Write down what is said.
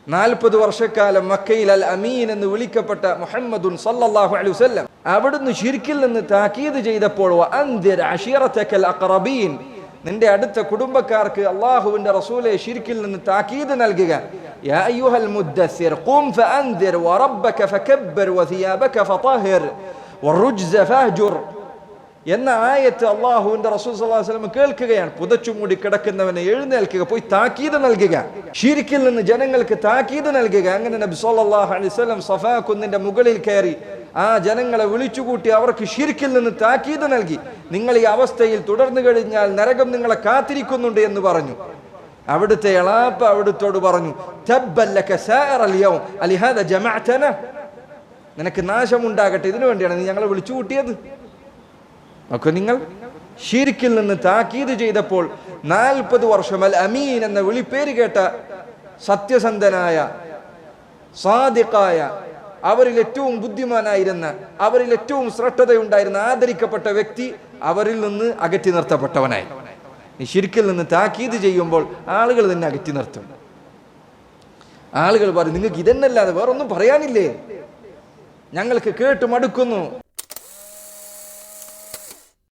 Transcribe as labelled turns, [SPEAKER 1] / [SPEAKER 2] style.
[SPEAKER 1] 40 വർഷക്കാലം മക്കയിൽ അൽ അമീൻ എന്ന് വിളിക്കപ്പെട്ട മുഹമ്മദുൻ സല്ലല്ലാഹു അലൈഹി വസല്ലം അവിടുന്ന് ശിർക്കിൽ നിന്ന് താക്കീത് ചെയ്തപ്പോൾ വഅൻദിർ അശീറതകൽ അഖറബീൻ, നിന്റെ അടുത്ത കുടുംബക്കാർക്ക് അല്ലാഹുവിന്റെ റസൂലെ ശിർക്കിൽ നിന്ന് താക്കീത് നൽകുക. യാ അയ്യുഹൽ മുദ്ദസ്സിർ ഖും ഫഅൻദിർ വറബ്ബക ഫകബ്ബിർ വസിയാബക ഫതഹിർ വറുജ്സ ഫഹ്ജുർ എന്ന ആയത്ത് അല്ലാഹുവിന്റെ റസൂൽ സല്ലല്ലാഹു അലൈഹി വസല്ലം കേൾക്കുകയാണ്. പുതച്ചുമൂടി കിടക്കുന്നവനെ എഴുന്നേൽക്കുക, പോയി താക്കീത് നൽകുക, ശിർക്കിൽ നിന്ന് ജനങ്ങൾക്ക് താക്കീത് നൽകുക. അങ്ങനെ നബി സല്ലല്ലാഹു അലൈഹി വസല്ലം സഫാ കുന്നിന്റെ മുകളിൽ കയറി ആ ജനങ്ങളെ വിളിച്ചുകൂട്ടി അവർക്ക് ശിർക്കിൽ നിന്ന് താക്കീത് നൽകി. നിങ്ങൾ ഈ അവസ്ഥയിൽ തുടർന്നു കഴിഞ്ഞാൽ നരകം നിങ്ങളെ കാത്തിരിക്കുന്നുണ്ട് എന്ന് പറഞ്ഞു. അവിടുത്തെ എളാപ്പ അവിടുത്തോട് പറഞ്ഞു, തബ്ബൻ ലക സാഇറൽ യൗം അലിഹാദ ജമഅതന, നിനക്ക് നാശമുണ്ടാകട്ടെ, ഇതിനു വേണ്ടിയാണ് നീ ഞങ്ങളെ വിളിച്ചുകൂട്ടിയത്. ഒക്കെ നിങ്ങൾ ശിർക്കിൽ നിന്ന് താക്കീത് ചെയ്തപ്പോൾ 40 വർഷം അൽ അമീൻ എന്ന വിളിപ്പേര് കേട്ട സത്യസന്ധനായ സാദിഖായ, അവരിൽ ഏറ്റവും ബുദ്ധിമാനായിരുന്ന, അവരിൽ ഏറ്റവും ശ്രദ്ധതയുണ്ടായിരുന്ന, ആദരിക്കപ്പെട്ട വ്യക്തി അവരിൽ നിന്ന് അകറ്റി നിർത്തപ്പെട്ടവനായി. ഈ ശിർക്കിൽ നിന്ന് താക്കീത് ചെയ്യുമ്പോൾ ആളുകൾ തന്നെ അകറ്റി നിർത്തും. ആളുകൾ പറയും, നിങ്ങൾക്ക് ഇതെന്നല്ലാതെ വേറൊന്നും പറയാനില്ലേ, ഞങ്ങൾക്ക് കേട്ട് മടുക്കുന്നു.